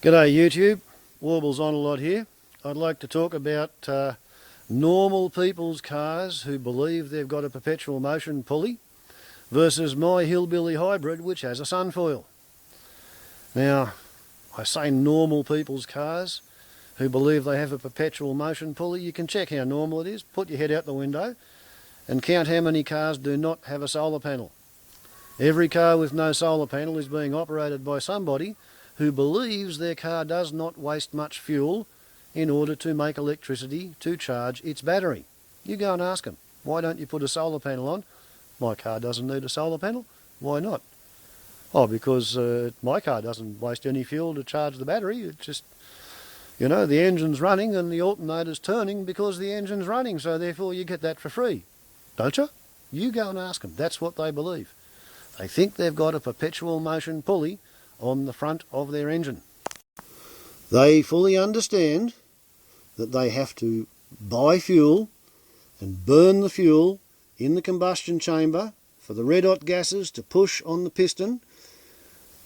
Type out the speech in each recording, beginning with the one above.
G'day YouTube, Warbles on a lot here. I'd like to talk about normal people's cars who believe they've got a perpetual motion pulley versus my Hillbilly hybrid which has a SunFoil. Now, I say normal people's cars who believe they have a perpetual motion pulley. You can check how normal it is, put your head out the window and count how many cars do not have a solar panel. Every car with no solar panel is being operated by somebody who believes their car does not waste much fuel in order to make electricity to charge its battery. You go and ask them, why don't you put a solar panel on? My car doesn't need a solar panel. Why not? Oh, because my car doesn't waste any fuel to charge the battery. It just, you know, the engine's running and the alternator's turning because the engine's running, so therefore you get that for free. Don't you? You go and ask them. That's what they believe. They think they've got a perpetual motion pulley on the front of their engine. They fully understand that they have to buy fuel and burn the fuel in the combustion chamber for the red hot gases to push on the piston,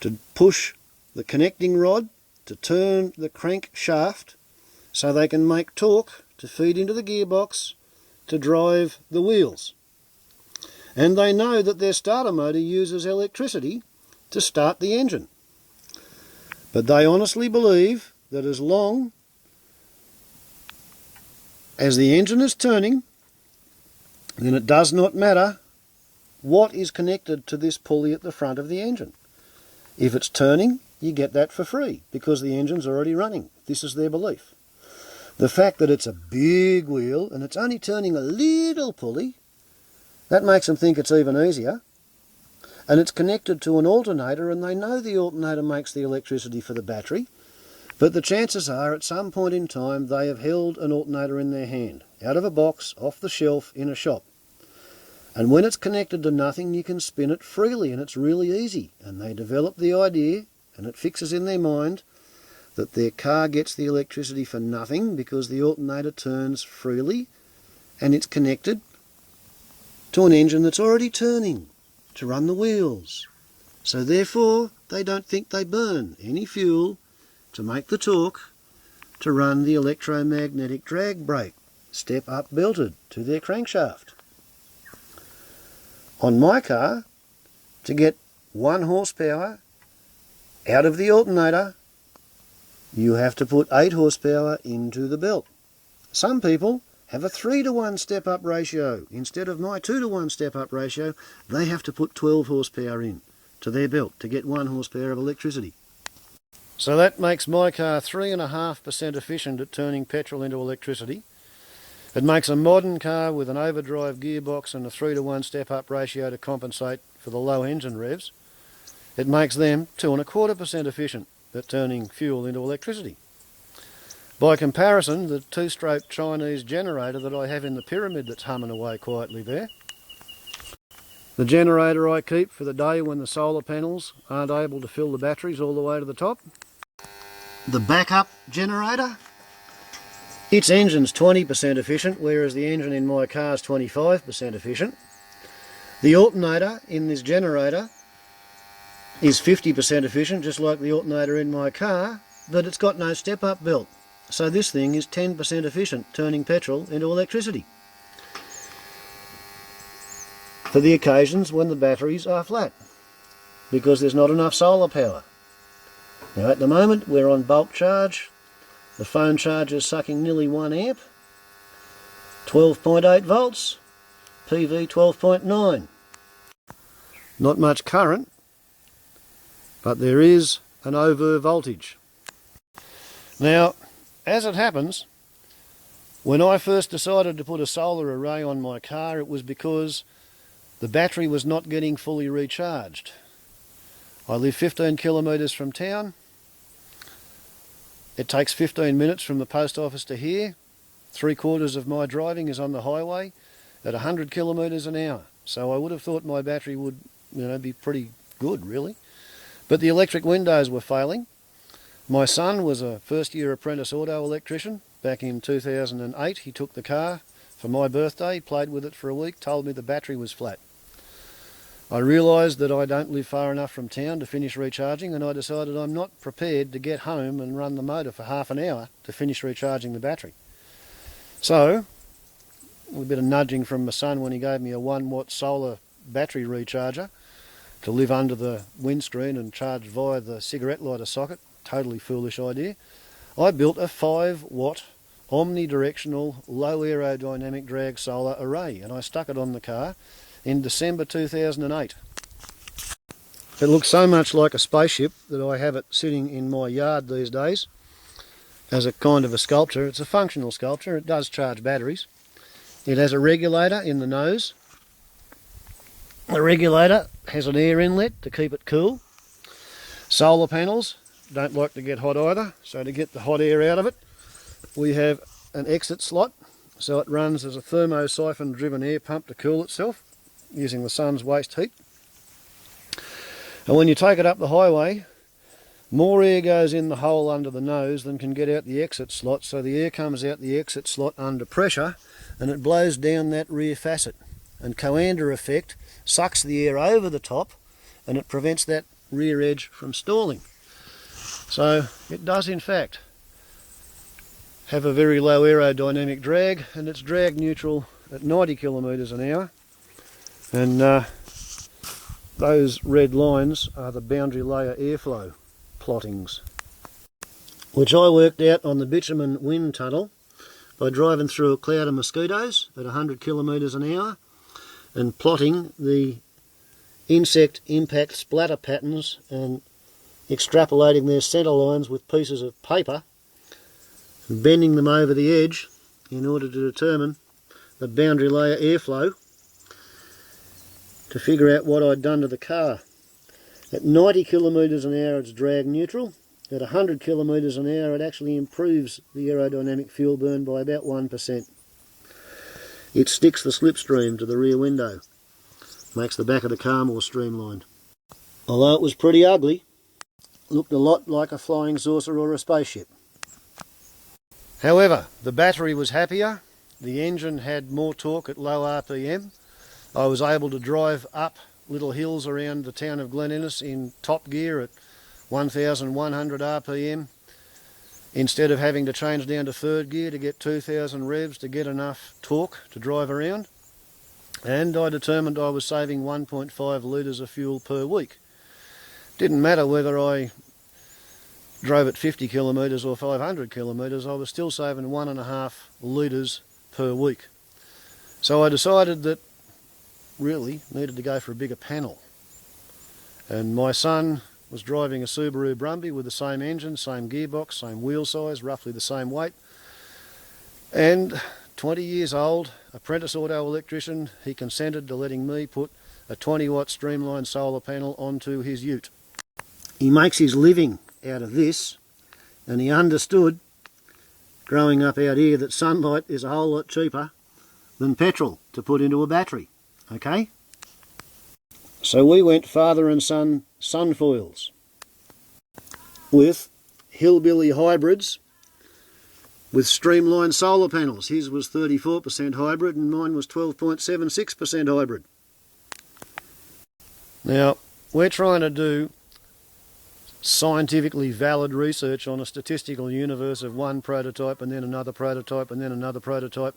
to push the connecting rod, to turn the crank shaft so they can make torque to feed into the gearbox to drive the wheels. And they know that their starter motor uses electricity to start the engine. But they honestly believe that as long as the engine is turning, then it does not matter what is connected to this pulley at the front of the engine. If it's turning, you get that for free because the engine's already running. This is their belief. The fact that it's a big wheel and it's only turning a little pulley, that makes them think it's even easier. And it's connected to an alternator, and they know the alternator makes the electricity for the battery, but the chances are at some point in time they have held an alternator in their hand, out of a box, off the shelf, in a shop. And when it's connected to nothing, you can spin it freely, and it's really easy. And they develop the idea, and it fixes in their mind, that their car gets the electricity for nothing because the alternator turns freely, and it's connected to an engine that's already turning to run the wheels. So therefore they don't think they burn any fuel to make the torque to run the electromagnetic drag brake step up belted to their crankshaft. On my car, to get 1 horsepower out of the alternator, you have to put 8 horsepower into the belt. Some people have a 3-to-1 step-up ratio. Instead of my 2-to-1 step-up ratio, they have to put 12 horsepower in to their belt to get 1 horsepower of electricity. So that makes my car 3.5% efficient at turning petrol into electricity. It makes a modern car with an overdrive gearbox and a 3-to-1 step-up ratio to compensate for the low engine revs. It makes them 2.25% efficient at turning fuel into electricity. By comparison, the 2-stroke Chinese generator that I have in the pyramid that's humming away quietly there, the generator I keep for the day when the solar panels aren't able to fill the batteries all the way to the top, the backup generator, its engine's 20% efficient, whereas the engine in my car is 25% efficient. The alternator in this generator is 50% efficient, just like the alternator in my car, but it's got no step-up belt. So this thing is 10% efficient, turning petrol into electricity for the occasions when the batteries are flat, because there's not enough solar power. Now at the moment we're on bulk charge. The phone charger is sucking nearly 1 amp, 12.8 volts, PV 12.9. Not much current, but there is an over voltage. Now, as it happens, when I first decided to put a solar array on my car, it was because the battery was not getting fully recharged. I live 15 kilometres from town. It takes 15 minutes from the post office to here. 3/4 of my driving is on the highway at 100 kilometres an hour. So I would have thought my battery would, be pretty good, really. But the electric windows were failing. My son was a first-year apprentice auto electrician. Back in 2008, he took the car for my birthday, played with it for a week, told me the battery was flat. I realised that I don't live far enough from town to finish recharging, and I decided I'm not prepared to get home and run the motor for half an hour to finish recharging the battery. So, with a bit of nudging from my son when he gave me a 1-watt solar battery recharger to live under the windscreen and charge via the cigarette lighter socket, totally foolish idea, I built a 5-watt omnidirectional low aerodynamic drag solar array, and I stuck it on the car in December 2008. It looks so much like a spaceship that I have it sitting in my yard these days as a kind of a sculpture. It's a functional sculpture. It does charge batteries. It has a regulator in the nose. The regulator has an air inlet to keep it cool. Solar panels don't like to get hot either, so to get the hot air out of it, we have an exit slot, so it runs as a thermosiphon driven air pump to cool itself using the sun's waste heat. And when you take it up the highway, more air goes in the hole under the nose than can get out the exit slot, so the air comes out the exit slot under pressure and it blows down that rear facet. And coanda effect sucks the air over the top and it prevents that rear edge from stalling. So it does in fact have a very low aerodynamic drag, and it's drag neutral at 90 kilometres an hour. And those red lines are the boundary layer airflow plottings, which I worked out on the bitumen wind tunnel by driving through a cloud of mosquitoes at 100 kilometres an hour and plotting the insect impact splatter patterns and extrapolating their centre lines with pieces of paper and bending them over the edge in order to determine the boundary layer airflow to figure out what I'd done to the car. At 90 kilometres an hour it's drag neutral. At 100 kilometres an hour it actually improves the aerodynamic fuel burn by about 1%. It sticks the slipstream to the rear window, makes the back of the car more streamlined. Although it was pretty ugly, it looked a lot like a flying saucer or a spaceship. However, the battery was happier, the engine had more torque at low RPM. I was able to drive up little hills around the town of Glen Innes in top gear at 1100 RPM instead of having to change down to third gear to get 2000 revs to get enough torque to drive around. And I determined I was saving 1.5 litres of fuel per week. Didn't matter whether I drove at 50 kilometres or 500 kilometres, I was still saving 1.5 litres per week. So I decided that really needed to go for a bigger panel. And my son was driving a Subaru Brumby with the same engine, same gearbox, same wheel size, roughly the same weight. And 20 years old, apprentice auto electrician, he consented to letting me put a 20-watt streamlined solar panel onto his ute. He makes his living out of this, and he understood growing up out here that sunlight is a whole lot cheaper than petrol to put into a battery. Okay? So we went father and son SunFoils with Hillbilly hybrids with streamlined solar panels. His was 34% hybrid and mine was 12.76% hybrid. Now, we're trying to do scientifically valid research on a statistical universe of one prototype and then another prototype and then another prototype.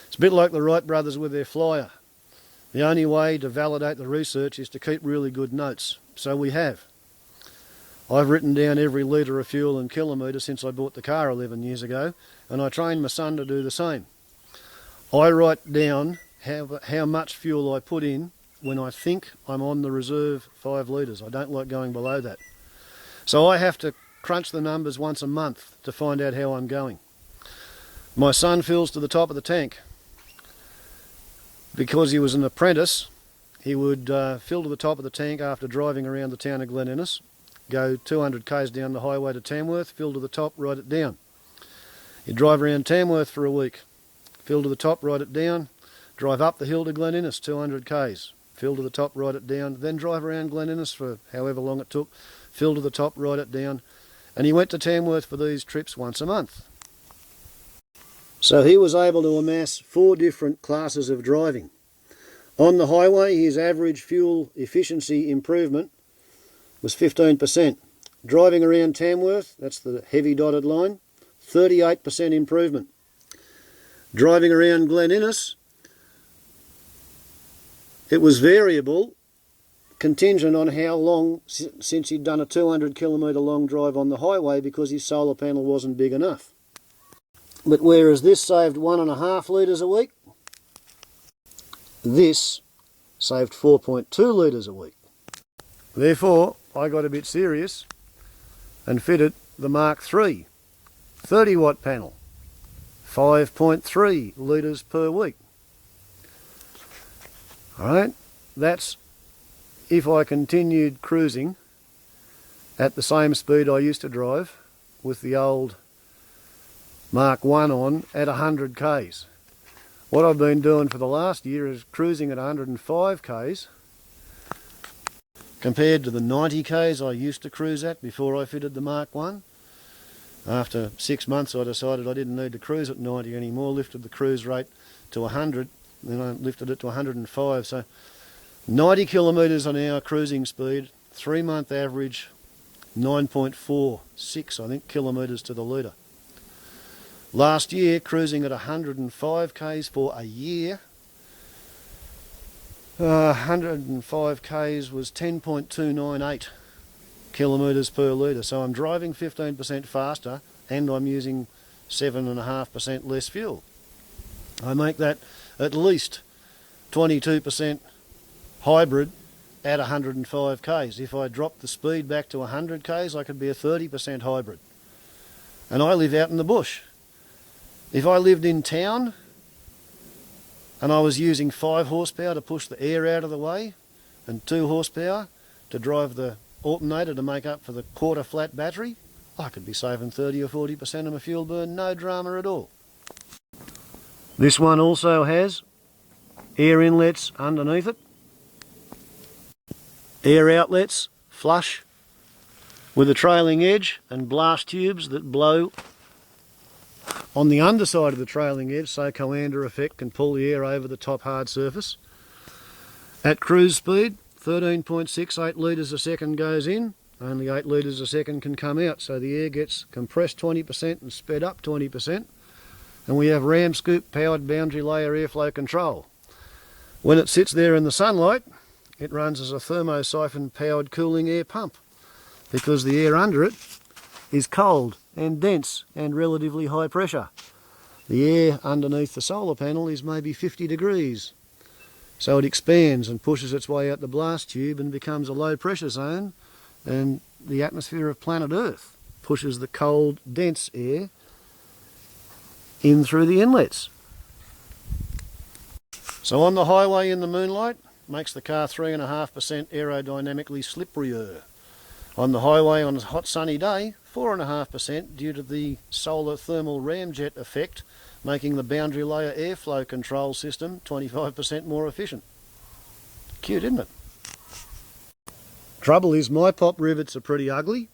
It's a bit like the Wright brothers with their flyer. The only way to validate the research is to keep really good notes. So we have. I've written down every litre of fuel and kilometre since I bought the car 11 years ago, and I trained my son to do the same. I write down how much fuel I put in when I think I'm on the reserve 5 litres. I don't like going below that. So I have to crunch the numbers once a month to find out how I'm going. My son fills to the top of the tank. Because he was an apprentice, he would fill to the top of the tank after driving around the town of Glen Innes, go 200 k's down the highway to Tamworth, fill to the top, write it down. He'd drive around Tamworth for a week, fill to the top, write it down, drive up the hill to Glen Innes, 200 k's, fill to the top, write it down, then drive around Glen Innes for however long it took, fill to the top, write it down, and he went to Tamworth for these trips once a month. So he was able to amass 4 different classes of driving. On the highway, his average fuel efficiency improvement was 15%. Driving around Tamworth, that's the heavy dotted line, 38% improvement. Driving around Glen Innes, it was variable, contingent on how long since he'd done a 200 kilometre long drive on the highway because his solar panel wasn't big enough. But whereas this saved 1.5 litres a week, this saved 4.2 litres a week. Therefore, I got a bit serious and fitted the Mark III 30 watt panel, 5.3 litres per week. Alright, that's if I continued cruising at the same speed I used to drive with the old Mark I on at 100 k's. What I've been doing for the last year is cruising at 105 k's compared to the 90 k's I used to cruise at before I fitted the Mark I. After 6 months I decided I didn't need to cruise at 90 anymore, lifted the cruise rate to 100, then I lifted it to 105. So 90 kilometres an hour cruising speed, 3-month average 9.46 I think kilometres to the litre. Last year cruising at 105 k's for a year, 105 k's was 10.298 kilometres per litre, so I'm driving 15% faster and I'm using 7.5% less fuel. I make that at least 22% hybrid at 105 k's. If I drop the speed back to 100 k's I could be a 30% hybrid. And I live out in the bush. If I lived in town and I was using 5 horsepower to push the air out of the way and 2 horsepower to drive the alternator to make up for the quarter flat battery, I could be saving 30 or 40% of my fuel burn, no drama at all. This one also has air inlets underneath it, air outlets flush with a trailing edge and blast tubes that blow on the underside of the trailing edge so coander effect can pull the air over the top hard surface. At cruise speed 13.68 litres a second goes in, only 8 litres a second can come out, so the air gets compressed 20% and sped up 20%, and we have ram scoop powered boundary layer airflow control. When it sits there in the sunlight it runs as a thermosiphon powered cooling air pump because the air under it is cold and dense and relatively high pressure. The air underneath the solar panel is maybe 50 degrees. So it expands and pushes its way out the blast tube and becomes a low pressure zone, and the atmosphere of planet Earth pushes the cold, dense air in through the inlets. So on the highway in the moonlight, makes the car 3.5% aerodynamically slipperier. On the highway on a hot sunny day, 4.5% due to the solar thermal ramjet effect, making the boundary layer airflow control system 25% more efficient. Cute, isn't it? Trouble is my pop rivets are pretty ugly,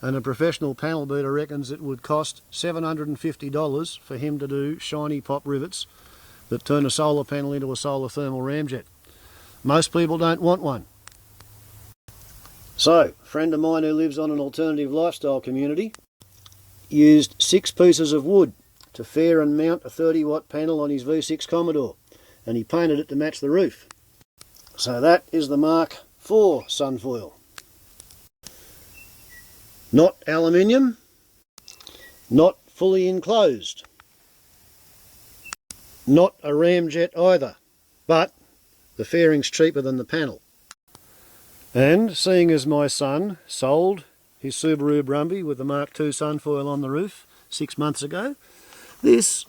and a professional panel beater reckons it would cost $750 for him to do shiny pop rivets that turn a solar panel into a solar thermal ramjet. Most people don't want one. So, a friend of mine who lives on an alternative lifestyle community used 6 pieces of wood to fair and mount a 30 watt panel on his V6 Commodore, and he painted it to match the roof. So that is the Mark IV SunFoil. Not aluminium, not fully enclosed, not a ramjet either, but the fairing's cheaper than the panel. And seeing as my son sold his Subaru Brumby with the Mark II SunFoil on the roof 6 months ago, this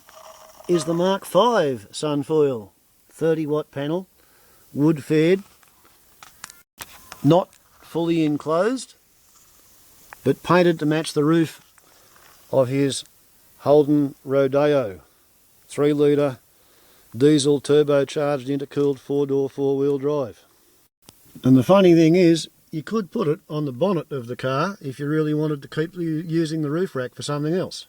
is the Mark V SunFoil 30 watt panel, wood faired, not fully enclosed, but painted to match the roof of his Holden Rodeo 3 litre diesel turbocharged intercooled 4-door 4-wheel drive. And the funny thing is, you could put it on the bonnet of the car if you really wanted to keep using the roof rack for something else.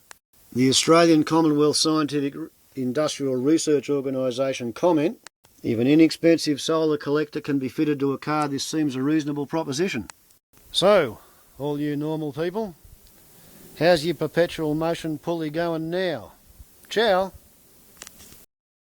The Australian Commonwealth Scientific Industrial Research Organisation comment If an inexpensive solar collector can be fitted to a car, this seems a reasonable proposition. So, all you normal people, how's your perpetual motion pulley going now? Ciao!